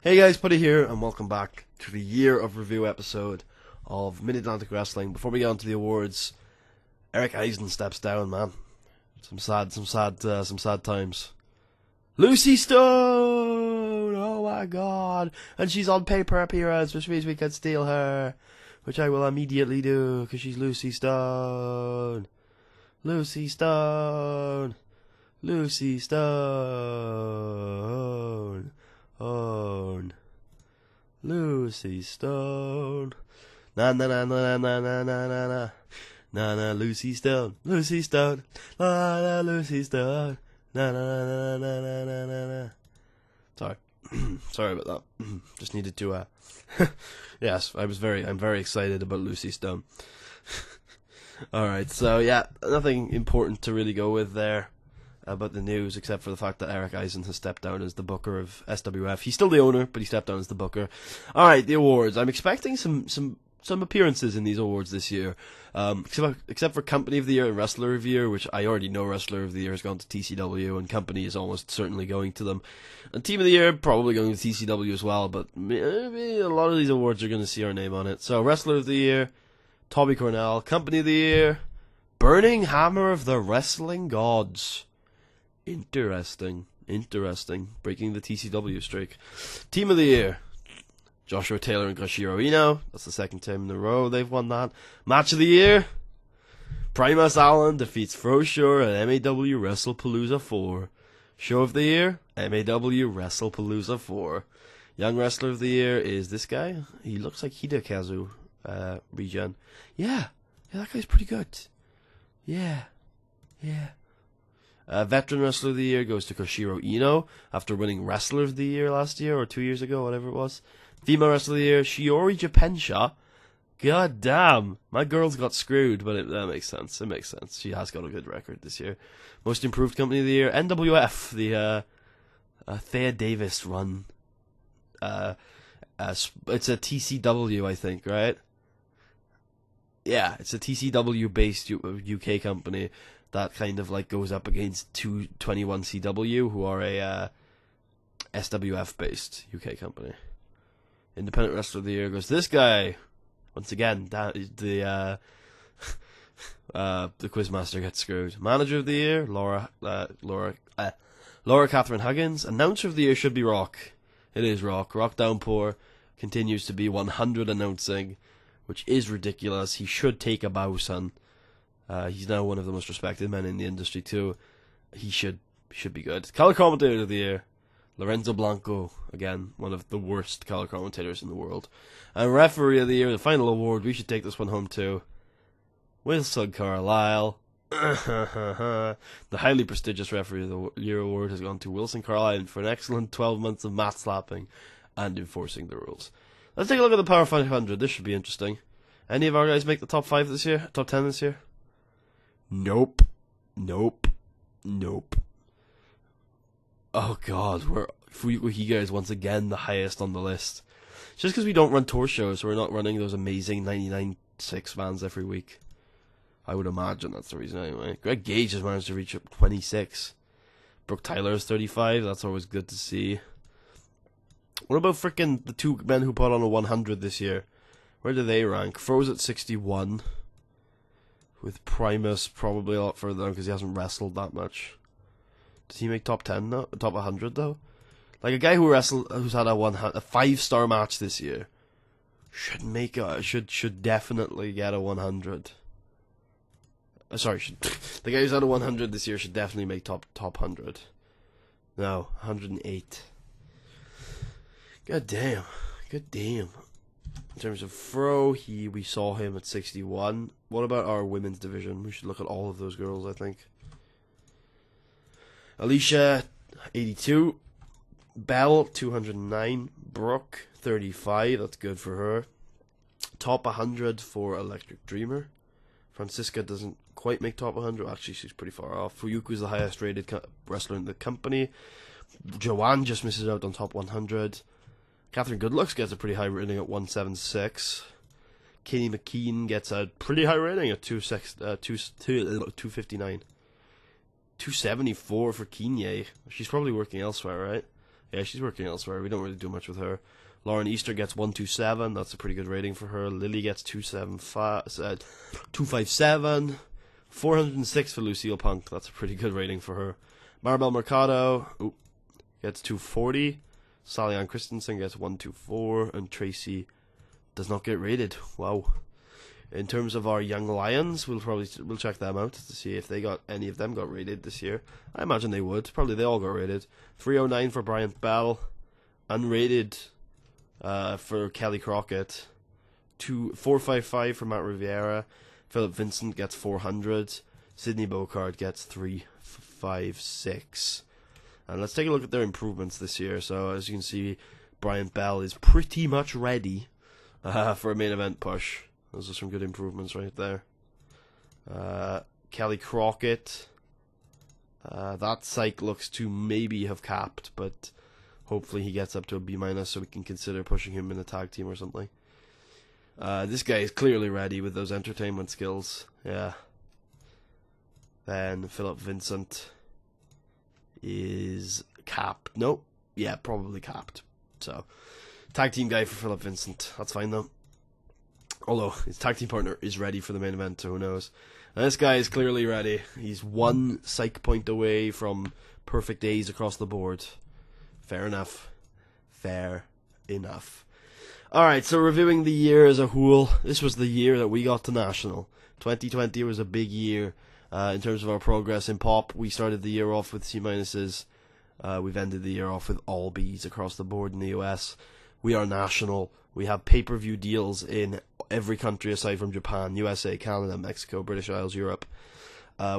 Hey guys, Putty here, and welcome back to the Year of Review episode of Mid-Atlantic Wrestling. Before we get on to the awards, Eric Eisen steps down, man. Some sad times. Lucy Stone! Oh my god! And she's on paper appearance, which means we can steal her. Which I will immediately do, because she's Lucy Stone. Lucy Stone! Lucy Stone! Own. Lucy Stone. Na na na na na na na na na. Na na Lucy Stone. Lucy Stone. Na na Lucy Stone. Na na na na na na na na. Sorry. Sorry about that. Just needed to yes, I'm very excited about Lucy Stone. Alright, so yeah, nothing important to really go with there about the news, except for the fact that Eric Eisen has stepped down as the booker of SWF. He's still the owner, but he stepped down as the booker. Alright, the awards. I'm expecting some appearances in these awards this year. Except for Company of the Year and Wrestler of the Year, which I already know Wrestler of the Year has gone to TCW, and Company is almost certainly going to them. And Team of the Year, probably going to TCW as well, but maybe a lot of these awards are going to see our name on it. So, Wrestler of the Year, Tommy Cornell. Company of the Year, Burning Hammer of the Wrestling Gods. Interesting. Breaking the TCW streak. Team of the Year, Joshua Taylor and Koshiro Ino. That's the second time in a row they've won that. Match of the Year, Primus Allen defeats Froshore at MAW WrestlePalooza 4. Show of the Year, MAW WrestlePalooza 4. Young Wrestler of the Year is this guy. He looks like Hidekazu regen. Yeah, that guy's pretty good. Yeah. Veteran Wrestler of the Year goes to Koshiro Ino after winning Wrestler of the Year last year, or 2 years ago, whatever it was. Female Wrestler of the Year, Shiori Japensha. God damn, my girl's got screwed, but that makes sense. It makes sense. She has got a good record this year. Most Improved Company of the Year, NWF, the Thea Davis run. It's a TCW, I think, right? Yeah, it's a TCW-based UK company that kind of like goes up against 221CW, who are a SWF-based UK company. Independent Wrestler of the Year goes this guy. Once again, the Quizmaster gets screwed. Manager of the Year, Laura Catherine Huggins. Announcer of the Year should be Rock. It is Rock. Rock Downpour continues to be 100 announcing, which is ridiculous. He should take a bow, son. He's now one of the most respected men in the industry too. He should be good. Color Commentator of the Year, Lorenzo Blanco. Again, one of the worst color commentators in the world. And Referee of the Year, the final award. We should take this one home too. Winston Carlisle. The highly prestigious Referee of the Year award has gone to Winston Carlisle for an excellent 12 months of mat slapping and enforcing the rules. Let's take a look at the Power 500. This should be interesting. Any of our guys make the top 5 this year? Top 10 this year? Nope. Oh god, Fukuhiga is once again the highest on the list. Just because we don't run tour shows, we're not running those amazing 99.6 vans every week. I would imagine that's the reason anyway. Greg Gage has managed to reach up 26. Brooke Tyler is 35, that's always good to see. What about frickin' the two men who put on a 100 this year? Where do they rank? Froze at 61. With Primus probably a lot further down because he hasn't wrestled that much. Does he make top 10 though? Top 100 though? Like a guy who's had a 5-star match this year should definitely get a 100. The guy who's had a 100 this year should definitely make top 100. No, 108. God damn. In terms of Fro, we saw him at 61. What about our women's division? We should look at all of those girls, I think. Alicia, 82. Belle, 209. Brooke, 35. That's good for her. Top 100 for Electric Dreamer. Francisca doesn't quite make top 100. Actually, she's pretty far off. Fuyuku's the highest rated wrestler in the company. Joanne just misses out on top 100. Catherine Goodlooks gets a pretty high rating at 176. Katie McKean gets a pretty high rating at 259. 274 for Kinye. She's probably working elsewhere, right? Yeah, she's working elsewhere. We don't really do much with her. Lauren Easter gets 127. That's a pretty good rating for her. Lily gets 257. 406 for Lucille Punk. That's a pretty good rating for her. Maribel Mercado gets 240. Sally Ann Christensen gets 124. And Tracy does not get rated. Wow. In terms of our young lions, we'll check them out to see if any of them got rated this year. I imagine they would. Probably they all got rated. 309 for Bryant Bell. Unrated for Kelly Crockett. 455 for Matt Riviera. Philip Vincent gets 400. Sydney Bocard gets 356. And let's take a look at their improvements this year. So as you can see, Bryant Bell is pretty much ready for a main event push. Those are some good improvements right there. Kelly Crockett. That psych looks to maybe have capped, but hopefully he gets up to a B- so we can consider pushing him in a tag team or something. This guy is clearly ready with those entertainment skills. Yeah. Then Philip Vincent is capped. Nope. Yeah, probably capped. So, tag team guy for Philip Vincent. That's fine though. Although his tag team partner is ready for the main event, so who knows. And this guy is clearly ready. He's one psych point away from perfect A's across the board. Fair enough. Fair enough. Alright, so reviewing the year as a whole, this was the year that we got to National. 2020 was a big year in terms of our progress in pop. We started the year off with C-minuses. We've ended the year off with all B's across the board in the US. We are national. We have pay-per-view deals in every country aside from Japan, USA, Canada, Mexico, British Isles, Europe.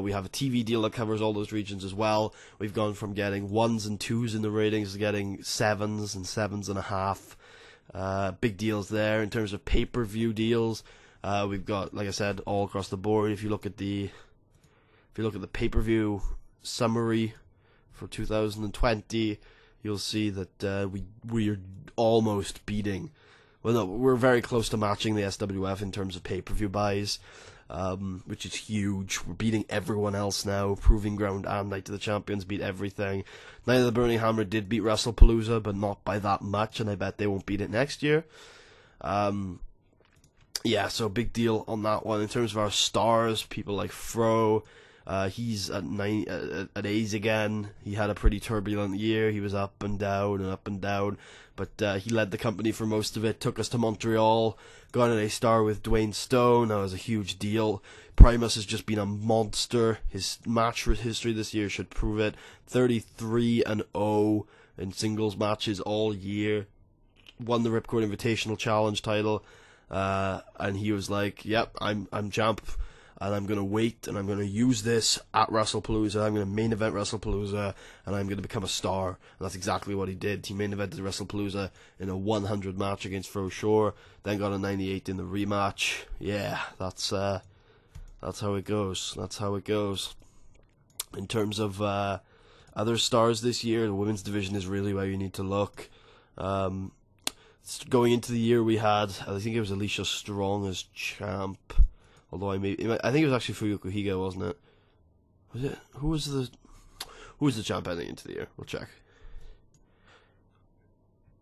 We have a TV deal that covers all those regions as well. We've gone from getting 1s and 2s in the ratings to getting 7s and 7.5. Big deals there in terms of pay-per-view deals. We've got, like I said, all across the board. If you look at the pay-per-view summary for 2020, you'll see that we are almost beating. Well, no, we're very close to matching the SWF in terms of pay-per-view buys, which is huge. We're beating everyone else now. Proving Ground and Night of the Champions beat everything. Night of the Burning Hammer did beat WrestlePalooza, but not by that much, and I bet they won't beat it next year. Yeah, so big deal on that one. In terms of our stars, people like Fro, he's at A's again. He had a pretty turbulent year. He was up and down, but he led the company for most of it. Took us to Montreal. Got an A-star with Dwayne Stone. That was a huge deal. Primus has just been a monster. His match history this year should prove it. 33-0 in singles matches all year. Won the Ripcord Invitational Challenge title. And he was like, "Yep, I'm champ, and I'm gonna wait, and I'm gonna use this at WrestlePalooza. I'm gonna main event WrestlePalooza, and I'm gonna become a star." And that's exactly what he did. He main evented WrestlePalooza in a 100 match against Fro Shore, then got a 98 in the rematch. Yeah, that's how it goes. That's how it goes. In terms of other stars this year, the women's division is really where you need to look. Going into the year, we had, I think it was Alicia Strong as champ. Although I think it was actually Fuyuko Higa, wasn't it? Was it? Who was the champ heading into the year? We'll check.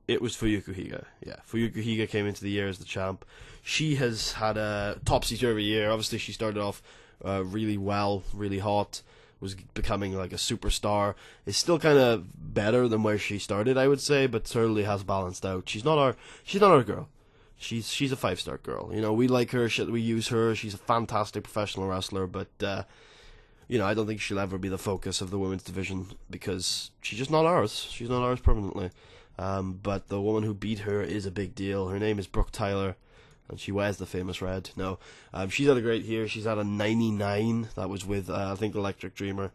It was Fuyuko Higa. Yeah, Fuyuko Higa came into the year as the champ. She has had a topsy-turvy year. Obviously, she started off really well, really hot. Was becoming like a superstar. Is still kind of better than where she started, I would say, but certainly has balanced out. She's not our girl. She's a 5-star girl. You know, we like her. We use her. She's a fantastic professional wrestler, but you know, I don't think she'll ever be the focus of the women's division because she's just not ours. She's not ours permanently. But the woman who beat her is a big deal. Her name is Brooke Tyler. And she wears the famous red. No, she's had a great year. She's had a 99. That was with, I think, Electric Dreamer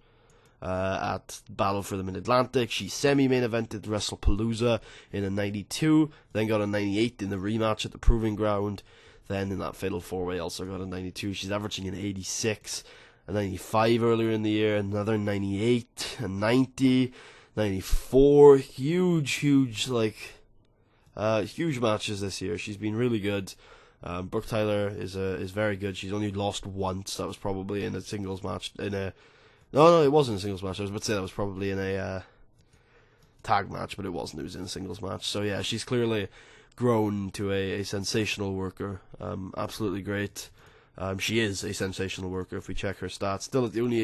at Battle for the Mid-Atlantic. She semi-main evented WrestlePalooza in a 92. Then got a 98 in the rematch at the Proving Ground. Then in that Fatal 4-Way also got a 92. She's averaging an 86. A 95 earlier in the year. Another 98. A 90. 94. Huge matches this year. She's been really good. Brooke Tyler is very good. She's only lost once. That was probably in a singles match. No, it wasn't a singles match. I was about to say that was probably in a tag match, but it wasn't. It was in a singles match. So yeah, she's clearly grown to a sensational worker. Absolutely great. She is a sensational worker if we check her stats. Still at the only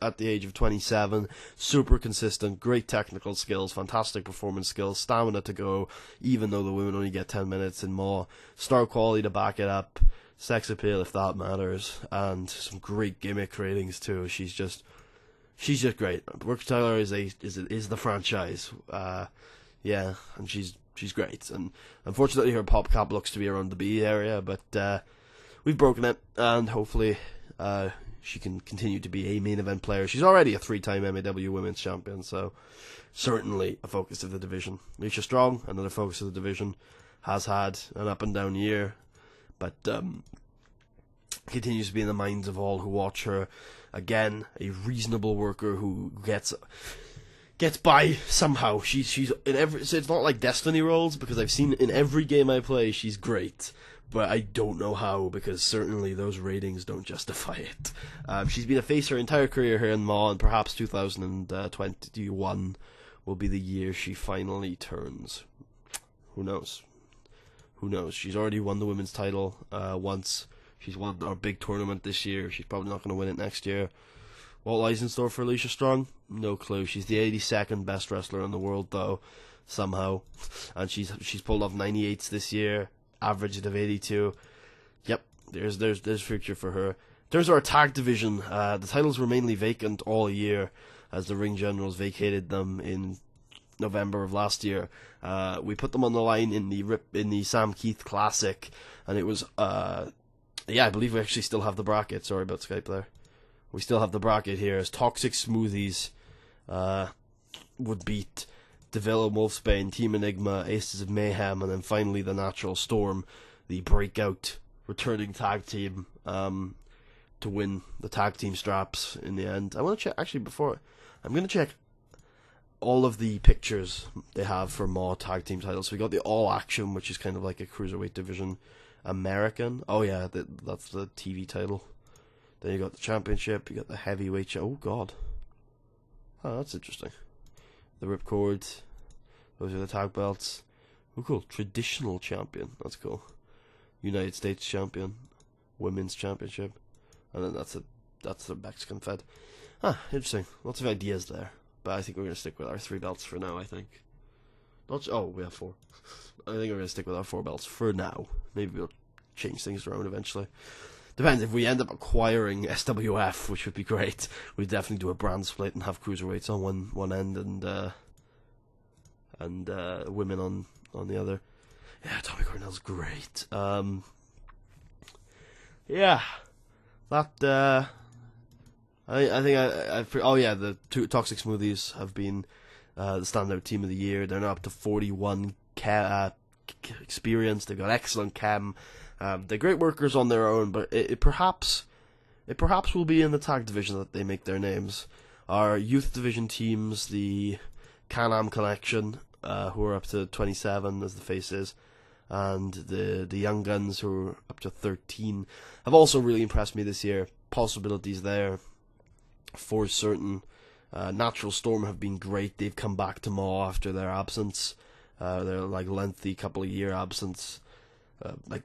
at the age of 27, super consistent, great technical skills, fantastic performance skills, stamina to go, even though the women only get 10 minutes and more. Star quality to back it up, sex appeal if that matters, and some great gimmick ratings too. She's just great. Brooke Tyler is the franchise. Yeah, and she's great. And unfortunately her pop cap looks to be around the B area, but we've broken it, and hopefully she can continue to be a main event player. She's already a 3-time MAW Women's Champion, so certainly a focus of the division. Alicia Strong, another focus of the division, has had an up and down year, but continues to be in the minds of all who watch her. Again, a reasonable worker who gets by somehow. She's in every. So it's not like Destiny roles, because I've seen in every game I play she's great. But I don't know how, because certainly those ratings don't justify it. She's been a face her entire career here in MAW, and perhaps 2021 will be the year she finally turns. Who knows? Who knows? She's already won the women's title once. She's won our big tournament this year. She's probably not going to win it next year. What lies in store for Alicia Strong? No clue. She's the 82nd best wrestler in the world, though, somehow. And she's pulled off 98s this year. Averaged of 82. Yep, there's future for her. In terms of our tag division, the titles were mainly vacant all year, as the Ring Generals vacated them in November of last year. We put them on the line in the Sam Keith Classic, and it was yeah, I believe we actually still have the bracket. Sorry about Skype there. We still have the bracket here, as Toxic Smoothies would beat Deville, Wolfsbane, Team Enigma, Aces of Mayhem, and then finally the Natural Storm, the breakout returning tag team, to win the tag team straps in the end. I want to check, actually, I'm going to check all of the pictures they have for MAW tag team titles. So we got the All Action, which is kind of like a cruiserweight division American. Oh yeah, that's the TV title. Then you got the championship, you got the heavyweight. Oh god. Oh, that's interesting. The Ripcord. Those are the tag belts. Oh, cool. Traditional champion. That's cool. United States champion. Women's championship. And then that's the Mexican Fed. Ah, interesting. Lots of ideas there. But I think we're going to stick with our 3 belts for now, I think. Oh, we have 4. I think we're going to stick with our 4 belts for now. Maybe we'll change things around eventually. Depends. If we end up acquiring SWF, which would be great, we'd definitely do a brand split and have cruiserweights on one end and women on the other. Yeah, Tommy Cornell's great. Yeah, that. I think oh yeah, the 2 Toxic Smoothies have been the standout team of the year. They're now up to 41 experience. They've got excellent chem. They're great workers on their own, but it perhaps will be in the tag division that they make their names. Our youth division teams, the Can-Am Collection, who are up to 27 as the faces, and the Young Guns, who are up to 13, have also really impressed me this year. Possibilities there for certain. Natural Storm have been great. They've come back to MAW after their absence. Their lengthy couple of year absence.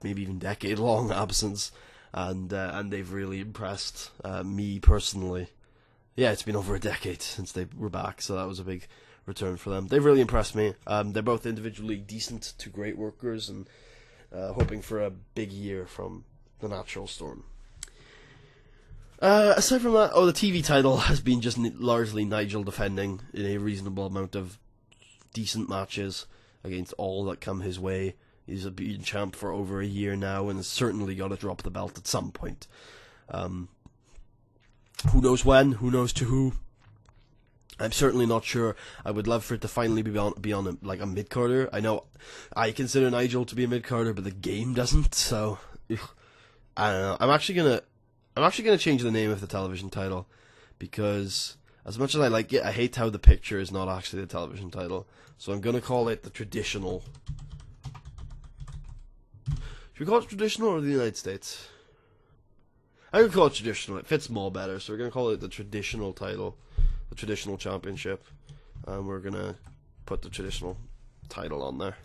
Maybe even decade-long absence, and they've really impressed me personally. Yeah, it's been over a decade since they were back, so that was a big return for them. They've really impressed me. They're both individually decent to great workers, and hoping for a big year from the Natural Storm. Aside from that, the TV title has been just largely Nigel defending in a reasonable amount of decent matches against all that come his way. He's been champ for over a year now, and has certainly got to drop the belt at some point. Who knows when? Who knows to who? I'm certainly not sure. I would love for it to finally be on a mid-carder. I know I consider Nigel to be a mid-carder, but the game doesn't. So I don't know. I'm actually gonna change the name of the television title, because as much as I like it, I hate how the picture is not actually the television title. So I'm gonna call it the traditional. Should we call it traditional or the United States? I'm going to call it traditional. It fits more better, so we're going to call it the traditional title. The traditional championship. And we're going to put the traditional title on there.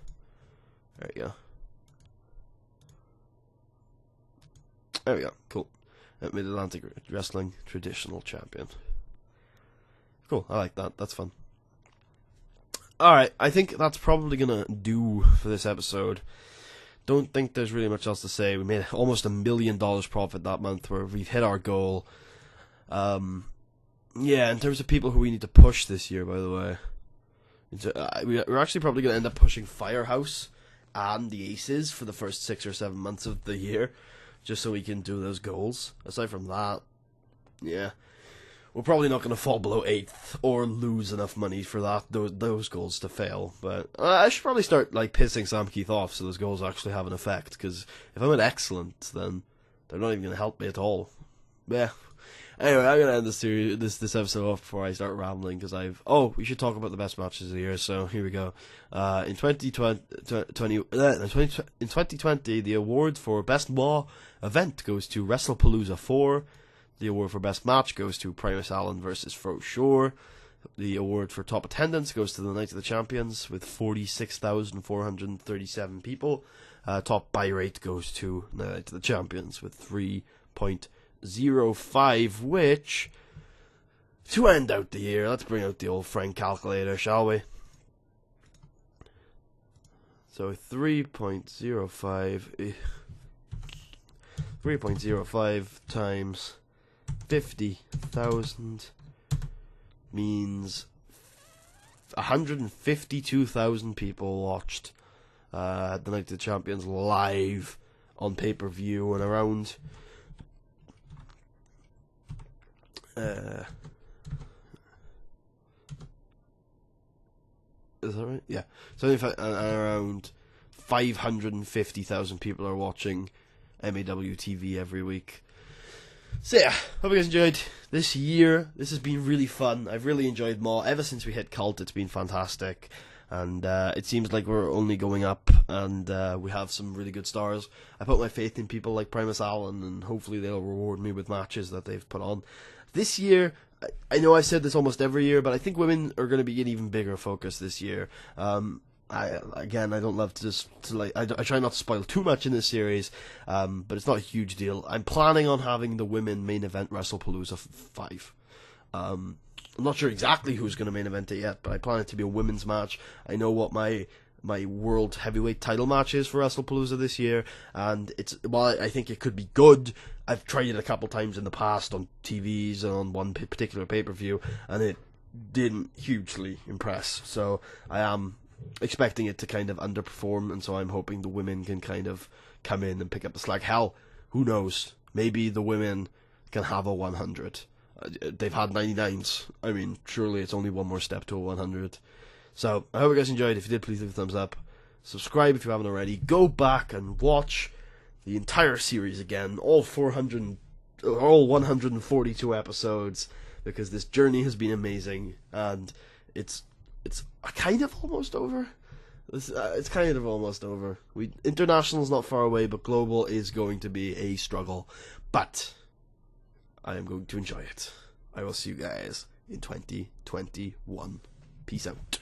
There you go. There we go. Cool. Mid-Atlantic Wrestling Traditional Champion. Cool. I like that. That's fun. Alright, I think that's probably gonna do for this episode. Don't think there's really much else to say. We made almost $1 million profit that month, where we've hit our goal. Yeah, in terms of people who we need to push this year, by the way, we're actually probably going to end up pushing Firehouse and the Aces for the first 6 or 7 months of the year, just so we can do those goals. Aside from that, yeah, we're probably not going to fall below 8th or lose enough money for those goals to fail. But I should probably start like pissing Sam Keith off so those goals actually have an effect. Because if I'm at excellent, then they're not even going to help me at all. Yeah. Anyway, I'm gonna end this episode off before I start rambling, because we should talk about the best matches of the year. So here we go. In 2020, the award for Best Raw event goes to WrestlePalooza 4. The award for Best Match goes to Primus Allen versus Fro Shore. The award for Top Attendance goes to the Night of the Champions with 46,437 people. Top Buy Rate goes to the Night of the Champions with 3.05, which, to end out the year, let's bring out the old Frank calculator, shall we? So 3.05 times 50,000 means 152,000 people watched the Night of the Champions live on pay-per-view, and around is that right? Yeah. So around 550,000 people are watching MAW TV every week. So yeah, hope you guys enjoyed this year. This has been really fun. I've really enjoyed Maw. Ever since we hit Cult, it's been fantastic. And it seems like we're only going up, and we have some really good stars. I put my faith in people like Primus Allen, and hopefully they'll reward me with matches that they've put on. This year, I know I said this almost every year, but I think women are going to be an even bigger focus this year. I don't love to I try not to spoil too much in this series, but it's not a huge deal. I'm planning on having the women main event WrestlePalooza 5. I'm not sure exactly who's going to main event it yet, but I plan it to be a women's match. I know what my world heavyweight title match is for WrestlePalooza this year, and I think it could be good. I've tried it a couple times in the past on TVs and on one particular pay-per-view, and it didn't hugely impress. So I am expecting it to kind of underperform, and so I'm hoping the women can kind of come in and pick up the slack. Hell, who knows? Maybe the women can have a 100. They've had 99s. I mean, surely it's only one more step to a 100. So, I hope you guys enjoyed. If you did, please leave a thumbs up. Subscribe if you haven't already. Go back and watch the entire series again. All 142 episodes. Because this journey has been amazing. And it's kind of almost over. It's kind of almost over. International's not far away, but global is going to be a struggle. But I am going to enjoy it. I will see you guys in 2021. Peace out.